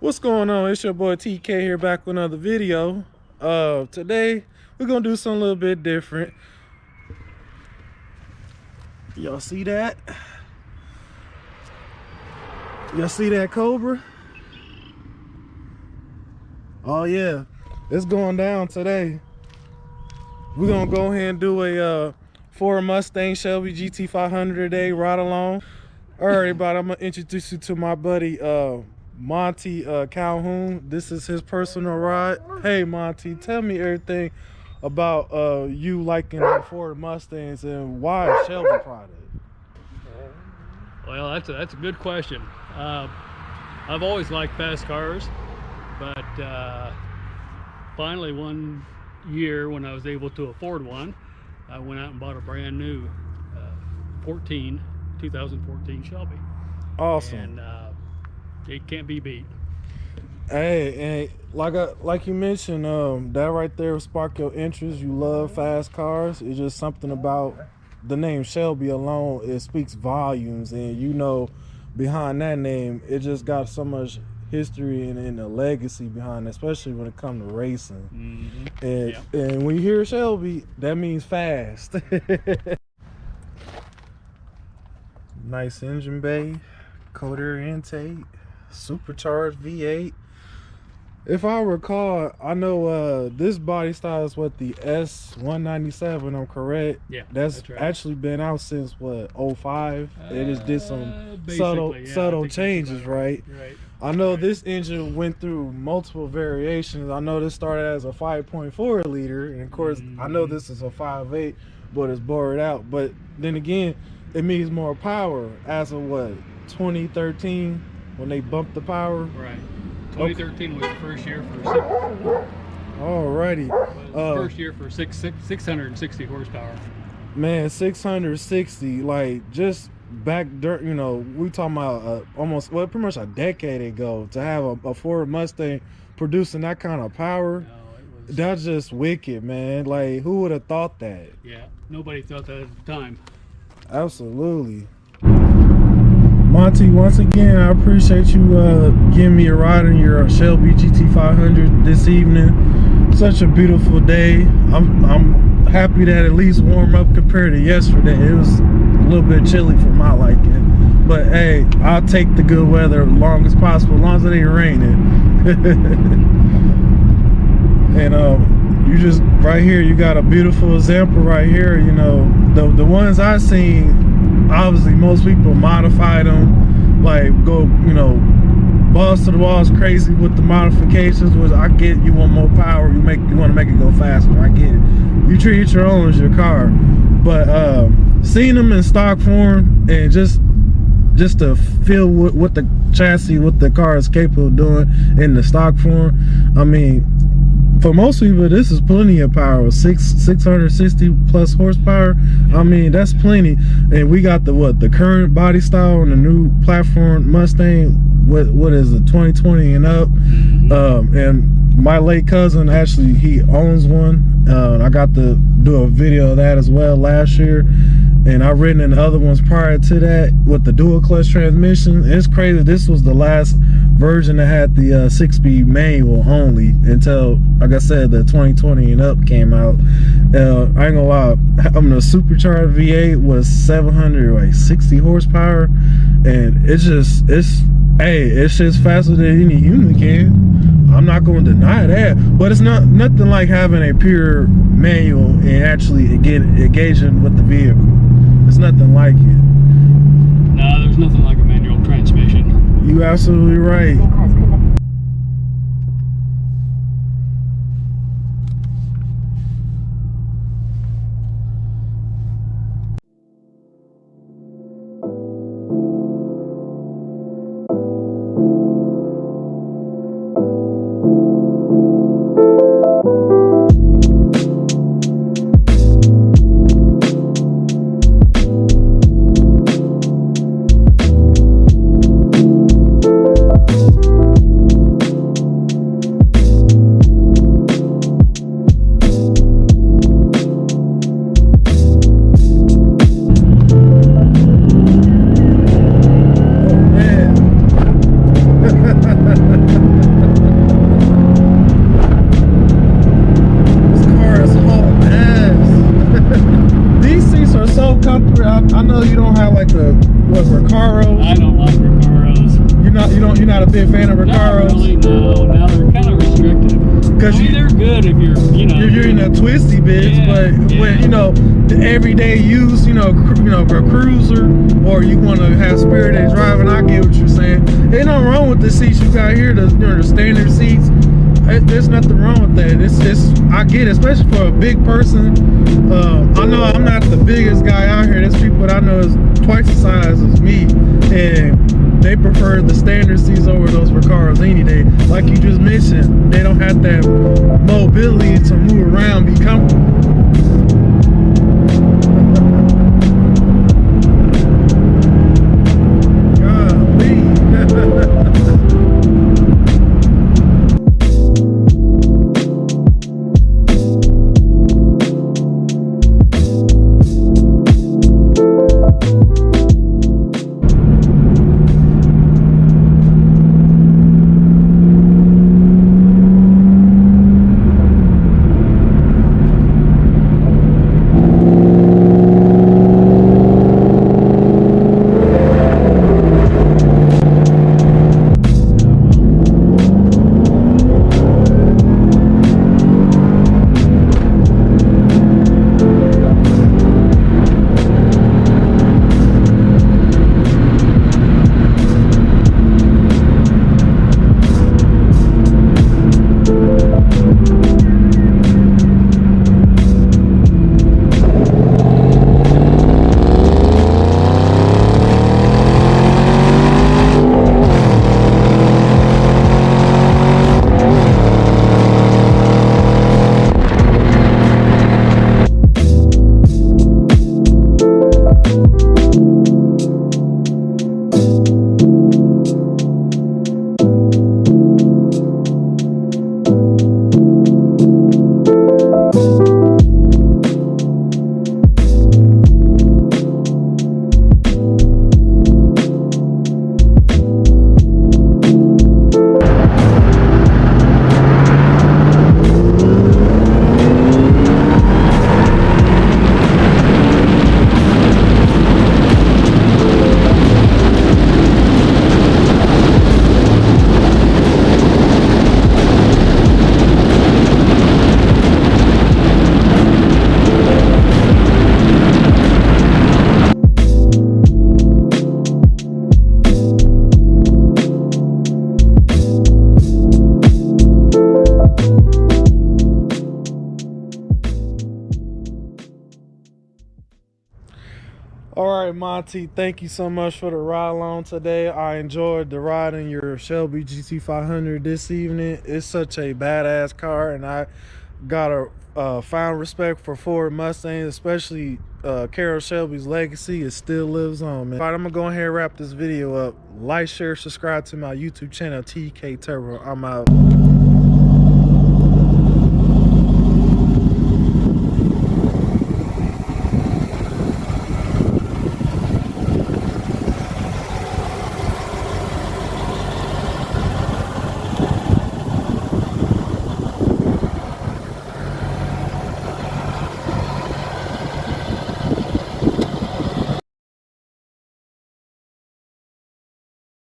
What's going on? It's your boy TK here, back with another video. Today we're gonna do something a little bit different. Y'all see that? Y'all see that Cobra? Oh yeah, it's going down today. We're gonna go ahead and do a Ford Mustang Shelby GT500 today, ride along. All right, everybody, I'm gonna introduce you to my buddy Monte Calhoun. This is his personal ride. Hey Monte, tell me everything about you liking the Ford Mustangs and why a Shelby product. Well, that's a good question. I've always liked fast cars, but finally one year when I was able to afford one, I went out and bought a brand new 2014 Shelby. Awesome. And it can't be beat. Hey, like you mentioned, that right there sparked your interest. You love fast cars. It's just something about the name Shelby alone, it speaks volumes, and you know, behind that name, it just got so much history and a legacy behind it, especially when it comes to racing. And when you hear Shelby, that means fast. Nice engine bay, cold air intake, supercharged V8. If I recall, I know this body style is what, the S197, I'm correct? Yeah, that's right. Actually been out since what, 05? They just did some subtle changes, right? I know this engine went through multiple variations. I know this started as a 5.4 liter, and of course I know this is a 5.8, but it's bored out. But then again, it means more power as of what, 2013 when they bumped the power. Right. 2013 was the first year for first year for 660 horsepower. Man, 660, like, just back during, you know, we talking about almost, well, pretty much a decade ago, to have a Ford Mustang producing that kind of power. That's just wicked, man. Like, who would have thought that? Yeah, nobody thought that at the time. Absolutely. Monte, once again, I appreciate you giving me a ride in your Shelby GT500 this evening. Such a beautiful day. I'm happy that at least warm up compared to yesterday. It was a little bit chilly for my liking, but hey, I'll take the good weather as long as possible, as long as it ain't raining. And you just right here, you got a beautiful example right here. You know, the ones I seen, obviously most people modify them, like go, you know, balls to the walls crazy with the modifications, which I get. You want more power, you want to make it go faster, I get it. You treat your own as your car, but seeing them in stock form and just to feel what the chassis, what the car is capable of doing in the stock form, I mean, for most people, this is plenty of power. 660 plus horsepower. I mean, that's plenty. And we got the current body style on the new platform Mustang. What is it, 2020 and up? And my late cousin, actually, he owns one. I got to do a video of that as well last year. And I've ridden in the other ones prior to that with the dual clutch transmission. It's crazy. This was the last version that had the 6-speed manual only until, like I said, the 2020 and up came out. I ain't gonna lie, the supercharged V8 was 760 horsepower, and it's just faster than any human can. I'm not going to deny that, but it's nothing like having a pure manual and actually engaging with the vehicle. It's nothing like it. No, there's nothing like a manual transmission. You absolutely right. what, Recaros? I don't like Recaros. You're not a big fan of Recaros? Not really, no. Now they're kind of restrictive. Because they're good if you're, you're in the twisty bits, yeah, but when the everyday use, for a cruiser, or you want to have spirited driving, I get what you're saying. Ain't nothing wrong with the seats you got here, the standard seats. There's nothing wrong with that. It's I get it, especially for a big person. I know I'm not the biggest guy out here. There's people that I know is twice the size as me, and they prefer the standard seats over those Recaros any day. Like you just mentioned, they don't have that mobility to move around, be comfortable. All right, Monte, thank you so much for the ride along today. I enjoyed the ride in your Shelby GT500 this evening. It's such a badass car, and I got a found respect for Ford Mustangs, especially Carroll Shelby's legacy. It still lives on, man. All right, I'm gonna go ahead and wrap this video up. Like, share, subscribe to my YouTube channel, TK Turbo. I'm out.